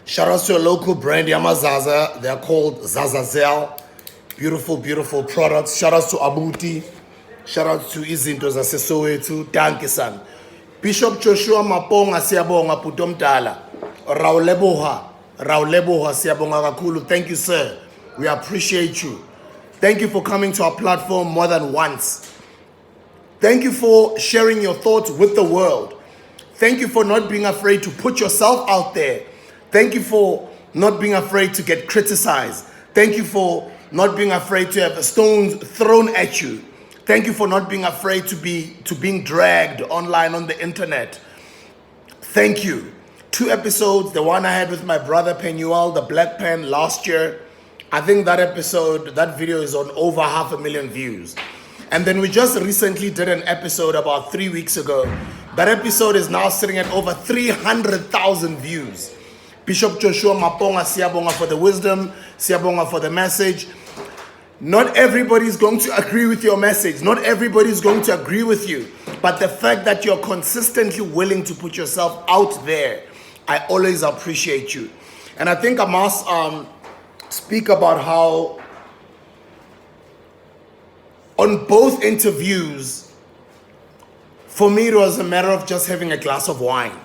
Shout out to a local brand, Zaza. They're called Zazazel. Beautiful, beautiful products. Shout out to Abuti. Shout out to Izinto Zasesowetu. Danke-san. Bishop Joshua Maponga siyabonga putomdala. Rauleboha siyabonga kakulu. Thank you, sir. We appreciate you. Thank you for coming to our platform more than once. Thank you for sharing your thoughts with the world. Thank you for not being afraid to put yourself out there. Thank you for not being afraid to get criticized. Thank you for not being afraid to have stones thrown at you. Thank you for not being afraid to being dragged online on the internet. Thank you. 2 episodes, the one I had with my brother Penuel, the Black Pen last year. I think that episode, that video is on over 500,000 views. And then we just recently did an episode about 3 weeks ago. That episode is now sitting at over 300,000 views. Bishop Joshua Maponga siyabonga for the wisdom, siyabonga for the message. Not everybody is going to agree with your message. Not everybody is going to agree with you. But the fact that you're consistently willing to put yourself out there, I always appreciate you. And I think I must speak about how on both interviews, for me, it was a matter of just having a glass of wine.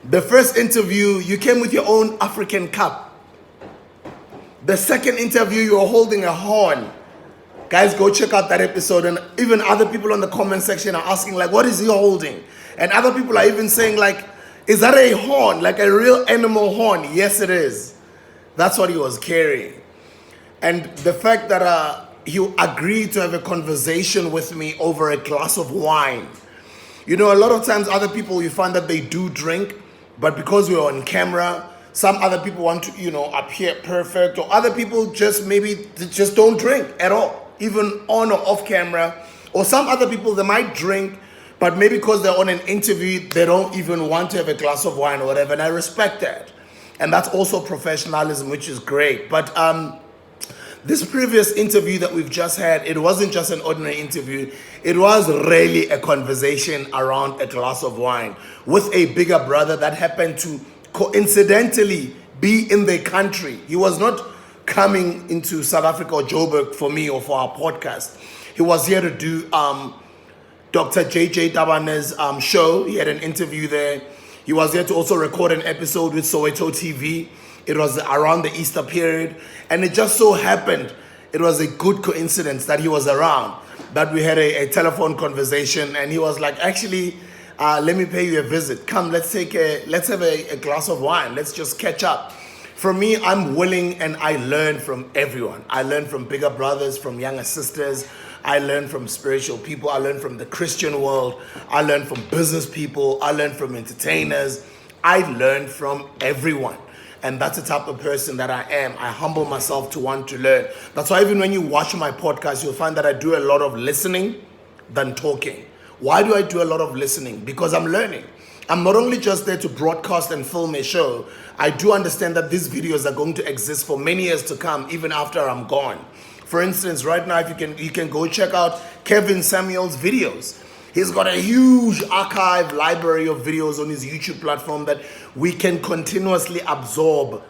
The first interview, you came with your own African cup. The second interview, you were holding a horn. Guys, go check out that episode. And even other people on the comment section are asking, like, what is he holding? And other people are even saying, like, is that a horn? Like a real animal horn? Yes, it is. That's what he was carrying. And the fact that he agreed to have a conversation with me over a glass of wine. You know, a lot of times other people, you find that they do drink, but because we're on camera, some other people want to, you know, appear perfect, or other people just maybe just don't drink at all, even on or off camera. Or some other people, they might drink, but maybe because they're on an interview, they don't even want to have a glass of wine or whatever, and I respect that. And that's also professionalism, which is great. But this previous interview that we've just had, it wasn't just an ordinary interview. It was really a conversation around a glass of wine with a bigger brother that happened to coincidentally be in the country. He was not coming into South Africa or Joburg for me or for our podcast. He was here to do Dr. JJ Tabane's show. He had an interview there. He was there to also record an episode with Soweto TV. It was around the Easter period. And it just so happened, it was a good coincidence that he was around, that we had a telephone conversation. And he was like, actually, let me pay you a visit. Come, let's have a glass of wine. Let's just catch up. For me, I'm willing, and I learn from everyone. I learn from bigger brothers, from younger sisters. I learn from spiritual people. I learn from the Christian world. I learn from business people. I learn from entertainers. I learn from everyone. And that's the type of person that I am. I humble myself to want to learn. That's why even when you watch my podcast, you'll find that I do a lot of listening than talking. Why do I do a lot of listening? Because I'm learning. I'm not only just there to broadcast and film a show. I do understand that these videos are going to exist for many years to come, even after I'm gone. For instance, right now, if you can go check out Kevin Samuel's videos. He's got a huge archive library of videos on his YouTube platform that we can continuously absorb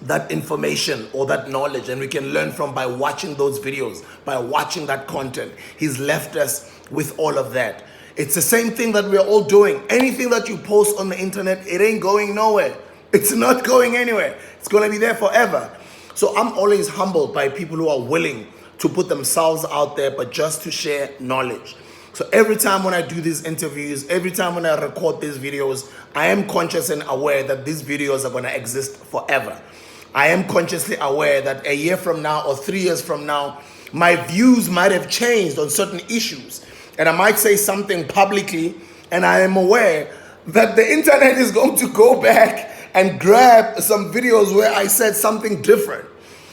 that information or that knowledge, and we can learn from by watching those videos, by watching that content. He's left us with all of that. It's the same thing that we're all doing. Anything that you post on the internet, it ain't going nowhere. It's not going anywhere. It's going to be there forever. So I'm always humbled by people who are willing to put themselves out there, but just to share knowledge. So every time when I do these interviews, every time when I record these videos, I am conscious and aware that these videos are going to exist forever. I am consciously aware that a year from now or 3 years from now, my views might have changed on certain issues. And I might say something publicly, and I am aware that the internet is going to go back and grab some videos where I said something different.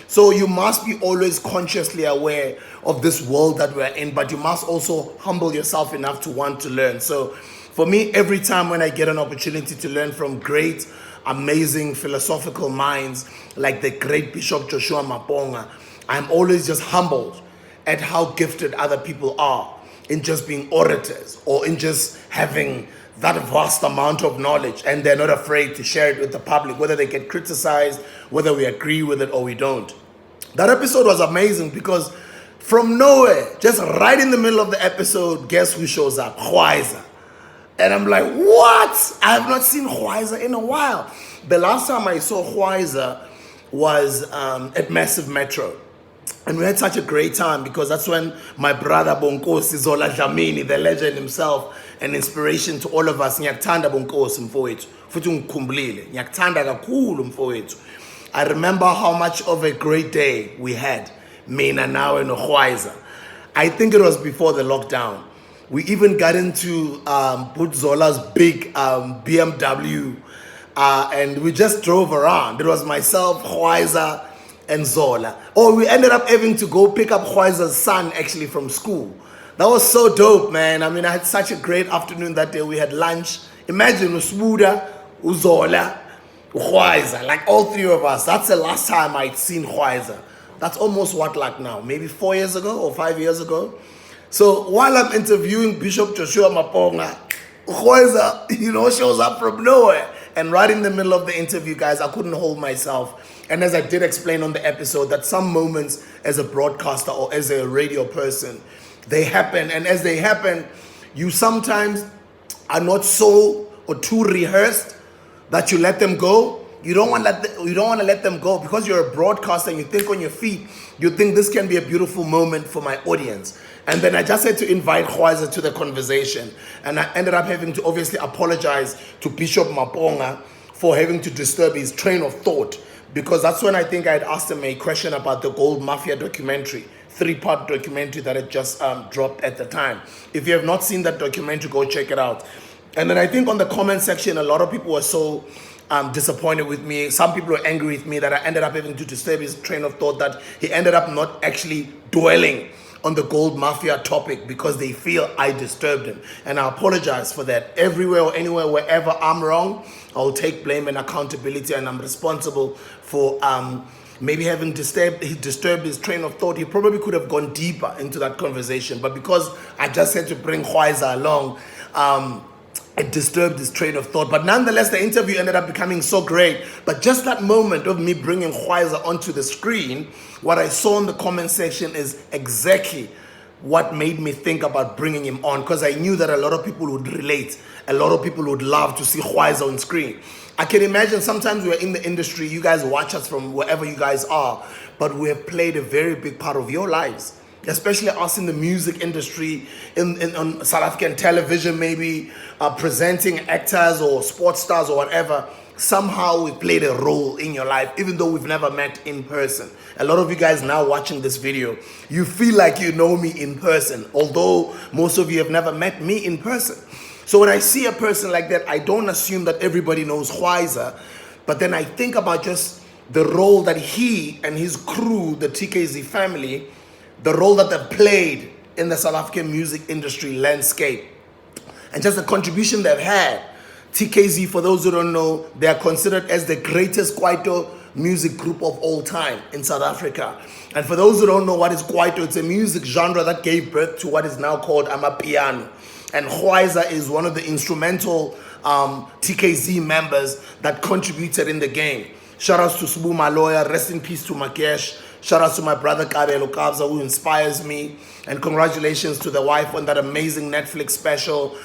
So you must be always consciously aware of this world that we're in, but you must also humble yourself enough to want to learn. So for me, every time when I get an opportunity to learn from great, amazing philosophical minds like the great Bishop Joshua Maponga, I'm always just humbled at how gifted other people are in just being orators or in just having that vast amount of knowledge, and they're not afraid to share it with the public, whether they get criticized, whether we agree with it or we don't. That episode was amazing because from nowhere, just right in the middle of the episode, guess who shows up? GWYZA. And I'm like, what? I have not seen GWYZA in a while. The last time I saw GWYZA was at Massive Metro. And we had such a great time because that's when my brother Bonkosi Zola, the legend himself, an inspiration to all of us. Ngiyakuthanda Bonkosi mfowethu. Futhi ngikhumbulile. Ngiyakuthanda kakhulu mfowethu. I remember how much of a great day we had. Mina nawe no GWYZA. I think it was before the lockdown. We even got into Zola's big BMW and we just drove around. It was myself, GWYZA, and Zola. Oh, we ended up having to go pick up GWYZA's son actually from school. That was so dope, man. I mean, I had such a great afternoon that day. We had lunch. Imagine Usbuda, Uzola, GWYZA, like all three of us. That's the last time I'd seen GWYZA. That's almost what, like now, maybe 4 years ago or 5 years ago. So while I'm interviewing Bishop Joshua Maponga, GWYZA, shows up from nowhere. And right in the middle of the interview, guys, I couldn't hold myself. And as I did explain on the episode, that some moments as a broadcaster or as a radio person, they happen. And as they happen, you sometimes are not so or too rehearsed that you let them go. You don't want to let them go because you're a broadcaster and you think on your feet. You think this can be a beautiful moment for my audience. And then I just had to invite GWYZA to the conversation. And I ended up having to obviously apologize to Bishop Maponga for having to disturb his train of thought. Because that's when I think I had asked him a question about the Gold Mafia documentary, 3-part documentary that had just dropped at the time. If you have not seen that documentary, go check it out. And then I think on the comment section, a lot of people were so disappointed with me. Some people were angry with me that I ended up having to disturb his train of thought, that he ended up not actually dwelling on the Gold Mafia topic because they feel I disturbed him. And I apologize for that. Everywhere or anywhere, wherever I'm wrong, I'll take blame and accountability, and I'm responsible for maybe having disturbed his train of thought. He probably could have gone deeper into that conversation, but because I just had to bring GWYZA along, it disturbed his train of thought. But nonetheless, the interview ended up becoming so great. But just that moment of me bringing GWYZA onto the screen, what I saw in the comment section is exactly what made me think about bringing him on, because I knew that a lot of people would relate. A lot of people would love to see GWYZA on screen. I can imagine sometimes we're in the industry, you guys watch us from wherever you guys are, but we have played a very big part of your lives. Especially us in the music industry, on South African television, maybe presenting actors or sports stars or whatever. Somehow we played a role in your life, even though we've never met in person. A lot of you guys now watching this video, you feel like you know me in person, although most of you have never met me in person. So when I see a person like that, I don't assume that everybody knows GWYZA, but then I think about just the role that he and his crew, the TKZEE family, the role that they've played in the South African music industry landscape, and just the contribution they've had. TKZEE, for those who don't know, they are considered as the greatest Kwaito music group of all time in South Africa. And for those who don't know what is Kwaito, it's a music genre that gave birth to what is now called Amapiano. And GWYZA is one of the instrumental TKZEE members that contributed in the game. Shout outs to Subu Maloya, rest in peace to Makesh. Shout out to my brother Kabelo Kabza, who inspires me. And congratulations to the wife on that amazing Netflix special,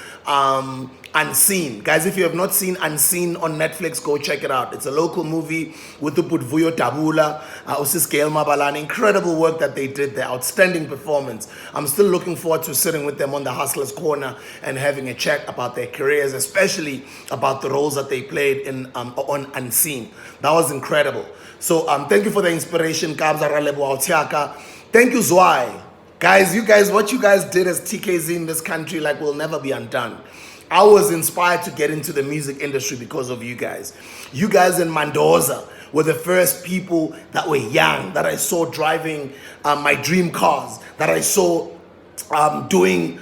Unseen. Guys, if you have not seen Unseen on Netflix, go check it out. It's a local movie with Vuyo Tabula, Usis Gail Mabalani. Incredible work that they did there. Outstanding performance. I'm still looking forward to sitting with them on the Hustlers Corner and having a chat about their careers, especially about the roles that they played in on Unseen. That was incredible. So thank you for the inspiration, Kabza Ralebo Autiaka. Thank you, Zwei. Guys, what you guys did as TKZEE in this country, like, will never be undone. I was inspired to get into the music industry because of you guys. You guys in Mandoza were the first people that were young, that I saw driving my dream cars, that I saw doing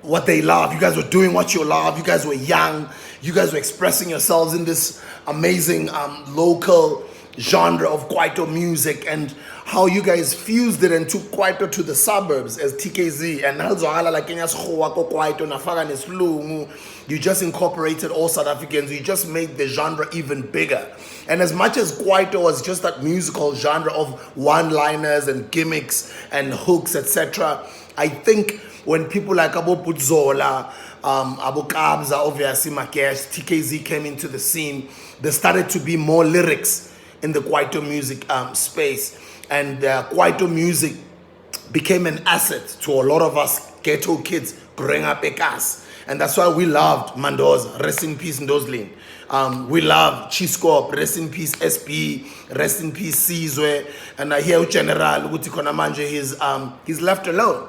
what they love. You guys were doing what you love. You guys were young. You guys were expressing yourselves in this amazing local genre of Kwaito music and how you guys fused it and took Kwaito to the suburbs as TKZEE and you just incorporated all South Africans. You just made the genre even bigger. And as much as Kwaito was just that musical genre of one-liners and gimmicks and hooks, etc., I think when people like Zola, Abu Kabza, obviously Makesh, TKZEE came into the scene, there started to be more lyrics in the Kwaito music space. And Kwaito music became an asset to a lot of us ghetto kids growing up Ekas. And that's why we loved Mandoza, rest in peace Ndozlin. We love Chiscorp, rest in peace SB, rest in peace Sizwe. And I hear General Uti Konamanje, he's left alone.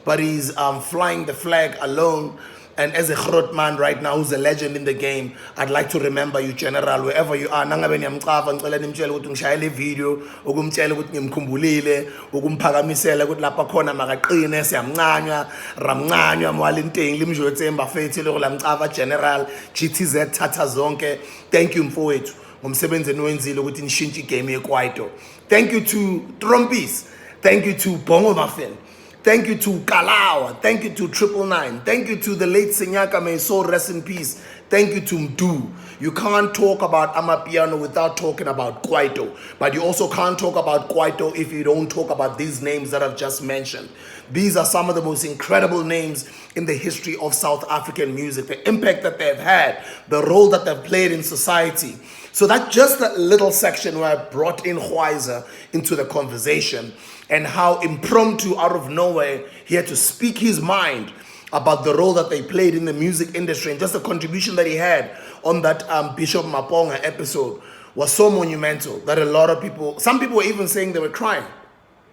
But he's flying the flag alone. And as a Grot man right now, who's a legend in the game, I'd like to remember you, General, wherever you are. Nangabe niyamqava ngicela nimtshele ukuthi ngishayele video, ukumtshela ukuthi ngimkhumbulile, ukumphakamisela ukuthi lapha khona makaqine siyamncanywa, ramncanywa mwalinteng limjwetsemba fethi lo lamqava General, GTZ thatha zonke. Thank you mfowethu ngomsebenzi eniwenzile ukuthi nishintshe igame yeKwaito. Thank you to Trompis. Thank you to Bongo Muffin. Thank you to Kalawa. Thank you to 999. Thank you to the late Senyaka, may his soul rest in peace. Thank you to Mdu. You can't talk about Amapiano without talking about Kwaito. But you also can't talk about Kwaito if you don't talk about these names that I've just mentioned. These are some of the most incredible names in the history of South African music. The impact that they've had, the role that they've played in society. So that's just a little section where I brought in GWYZA into the conversation and how impromptu, out of nowhere, he had to speak his mind about the role that they played in the music industry, and just the contribution that he had on that Bishop Maponga episode was so monumental that a lot of people, some people were even saying they were crying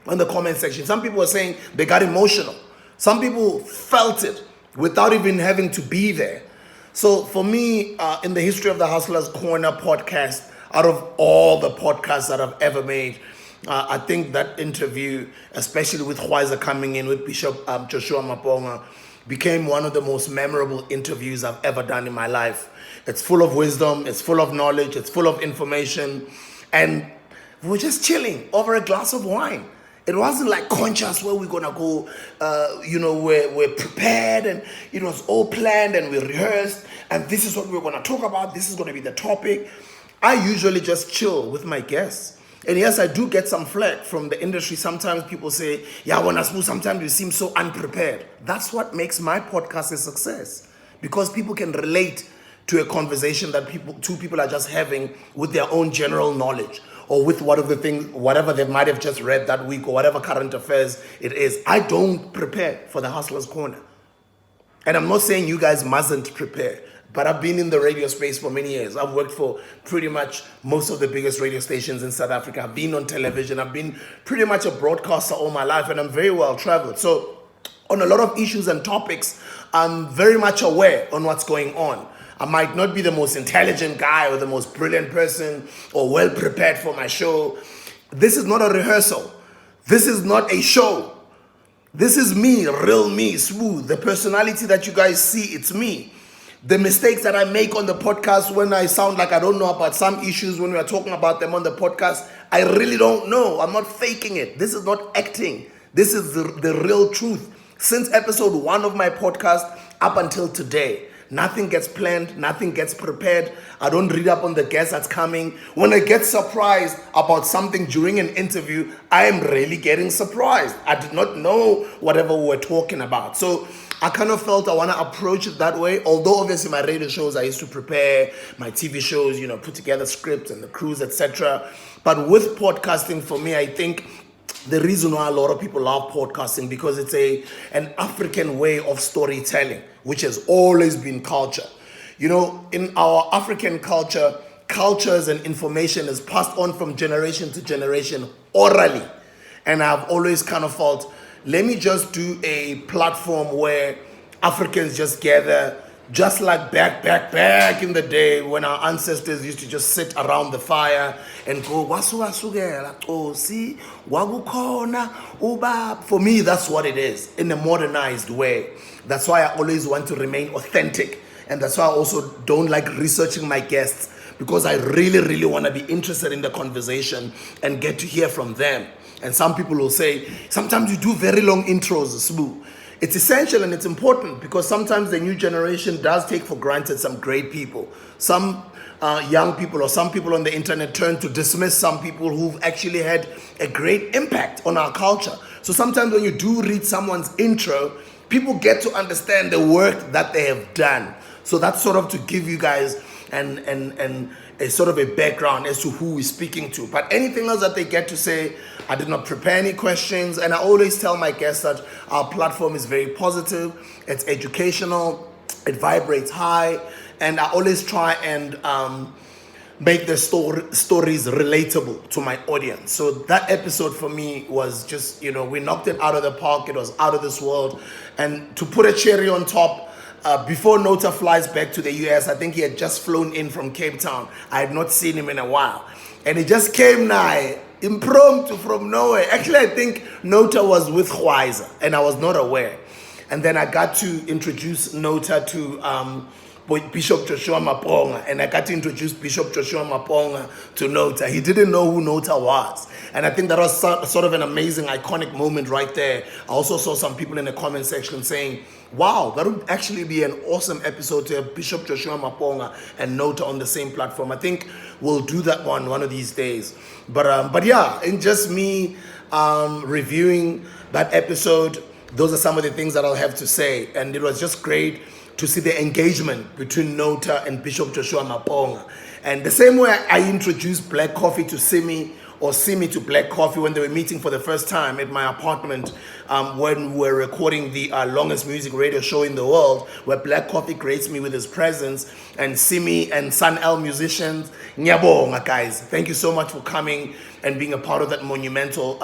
in the comment section. Some people were saying they got emotional. Some people felt it without even having to be there. So for me, in the history of the Hustlers Corner podcast, out of all the podcasts that I've ever made, I think that interview, especially with GWYZA coming in with Bishop Joshua Maponga, became one of the most memorable interviews I've ever done in my life. It's full of wisdom, it's full of knowledge, it's full of information, and we're just chilling over a glass of wine. It wasn't like conscious where we're gonna go, we're prepared and it was all planned and we rehearsed and this is what we're gonna talk about, this is gonna be the topic. I usually just chill with my guests. And yes, I do get some flack from the industry. Sometimes people say, yeah, when I speak, sometimes you seem so unprepared. That's what makes my podcast a success. Because people can relate to a conversation that two people are just having with their own general knowledge or with whatever they might have just read that week or whatever current affairs it is. I don't prepare for the Hustlers Corner. And I'm not saying you guys mustn't prepare. But I've been in the radio space for many years. I've worked for pretty much most of the biggest radio stations in South Africa. I've been on television. I've been pretty much a broadcaster all my life, and I'm very well traveled. So on a lot of issues and topics, I'm very much aware on what's going on. I might not be the most intelligent guy or the most brilliant person or well prepared for my show. This is not a rehearsal. This is not a show. This is me, real me, smooth. The personality that you guys see, it's me. The mistakes that I make on the podcast when I sound like I don't know about some issues when we are talking about them on the podcast, I really don't know. I'm not faking it. This is not acting. This is the real truth. Since episode 1 of my podcast up until today, nothing gets planned, nothing gets prepared. I don't read up on the guest that's coming. When I get surprised about something during an interview, I am really getting surprised. I did not know whatever we were talking about. So I kind of felt I want to approach it that way. Although obviously my radio shows, I used to prepare my TV shows, put together scripts and the crews, etc. But with podcasting, for me, I think the reason why a lot of people love podcasting, because it's an African way of storytelling, which has always been culture. In our African culture, cultures and information is passed on from generation to generation orally. And I've always kind of felt, let me just do a platform where Africans just gather, just like back in the day when our ancestors used to just sit around the fire and go, for me, that's what it is, in a modernized way. That's why I always want to remain authentic. And that's why I also don't like researching my guests, because I really, really want to be interested in the conversation and get to hear from them. And some people will say, sometimes you do very long intros, Sbu. It's essential and it's important because sometimes the new generation does take for granted some great people. Some young people or some people on the internet turn to dismiss some people who've actually had a great impact on our culture. So sometimes when you do read someone's intro, people get to understand the work that they have done. So that's sort of to give you guys and a sort of a background as to who we're speaking to. But anything else that they get to say, I did not prepare any questions. And I always tell my guests that our platform is very positive, it's educational, it vibrates high, and I always try and make the stories relatable to my audience. So that episode for me was just, we knocked it out of the park. It was out of this world. And to put a cherry on top, before NOTA flies back to the US, I think he had just flown in from Cape Town. I had not seen him in a while. And he just came now, impromptu from nowhere. Actually, I think NOTA was with GWYZA, and I was not aware. And then I got to introduce NOTA to Bishop Joshua Maponga, and I got to introduce Bishop Joshua Maponga to NOTA. He didn't know who NOTA was. And I think that was sort of an amazing, iconic moment right there. I also saw some people in the comment section saying, wow, that would actually be an awesome episode to have Bishop Joshua Maponga and NOTA on the same platform. I think we'll do that one of these days. But yeah, in just me reviewing that episode, those are some of the things that I'll have to say. And it was just great to see the engagement between NOTA and Bishop Joshua Maponga. And the same way I introduced Black Coffee to Simi, or Simi to Black Coffee when they were meeting for the first time at my apartment when we were recording the longest music radio show in the world, where Black Coffee graced me with his presence, and Simi and Sun L musicians. Nyabonga, guys. Thank you so much for coming and being a part of that monumental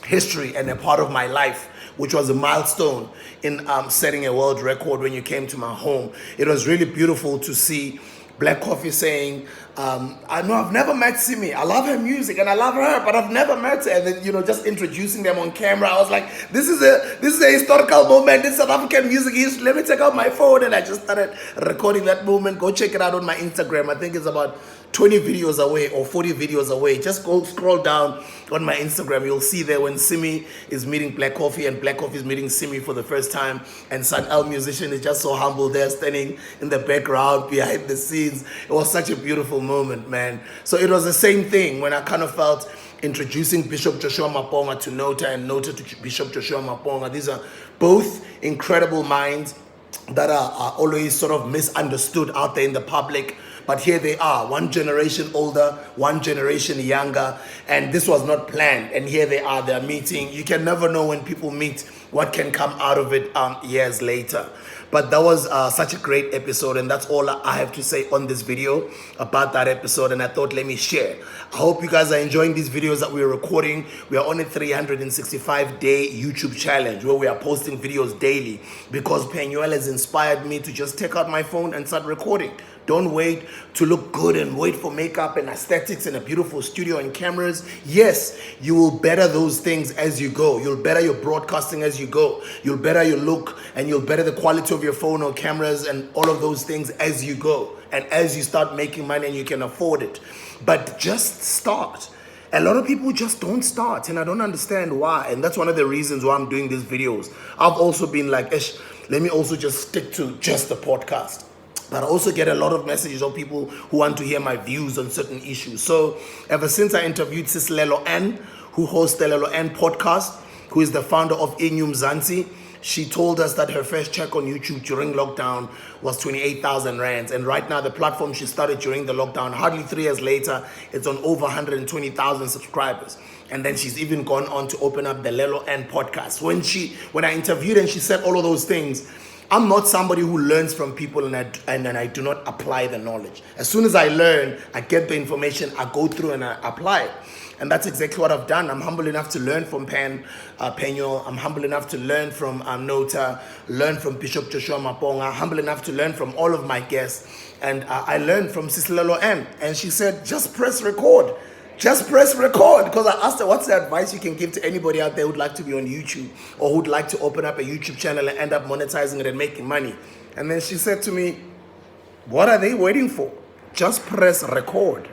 history and a part of my life, which was a milestone in setting a world record when you came to my home. It was really beautiful to see Black Coffee saying, I know I've never met Simi. I love her music and I love her, but I've never met her. And then, just introducing them on camera. I was like, this is a historical moment in South African music history. Let me take out my phone, and I just started recording that moment. Go check it out on my Instagram. I think it's about 20 videos away or 40 videos away. Just go scroll down on my Instagram. You'll see there when Simi is meeting Black Coffee and Black Coffee is meeting Simi for the first time. And Sun L musician is just so humble there, standing in the background behind the scenes. It was such a beautiful moment, man. So it was the same thing when I kind of felt introducing Bishop Joshua Maponga to NOTA and NOTA to Bishop Joshua Maponga. These are both incredible minds that are always sort of misunderstood out there in the public. But here they are, one generation older, one generation younger, and this was not planned. And here they are, they're meeting. You can never know when people meet what can come out of it years later. But that was such a great episode, and that's all I have to say on this video about that episode. And I thought, let me share. I hope you guys are enjoying these videos that we're recording. We are on a 365-day YouTube challenge where we are posting videos daily, because Penuel has inspired me to just take out my phone and start recording. Don't wait to look good and wait for makeup and aesthetics and a beautiful studio and cameras. Yes, you will better those things as you go. You'll better your broadcasting as you go. You'll better your look, and you'll better the quality of your phone or cameras and all of those things as you go. And as you start making money and you can afford it. But just start. A lot of people just don't start, and I don't understand why. And that's one of the reasons why I'm doing these videos. I've also been like, let me also just stick to just the podcast. But I also get a lot of messages of people who want to hear my views on certain issues. So ever since I interviewed Sis Lelo N, who hosts the Lelo N podcast, who is the founder of Inyum Zansi, she told us that her first check on YouTube during lockdown was 28,000 rands. And right now, the platform she started during the lockdown, hardly 3 years later, it's on over 120,000 subscribers. And then she's even gone on to open up the Lelo N podcast. When I interviewed her and she said all of those things, I'm not somebody who learns from people and I do not apply the knowledge. As soon as I learn, I get the information, I go through and I apply it. And that's exactly what I've done. I'm humble enough to learn from Penuel. I'm humble enough to learn from NOTA, learn from Bishop Joshua Maponga, humble enough to learn from all of my guests. And I learned from Sis Lelo N. And she said, just press record. Just press record. Because I asked her, what's the advice you can give to anybody out there who'd like to be on YouTube or who'd like to open up a YouTube channel and end up monetizing it and making money? And then she said to me, what are they waiting for? just press record.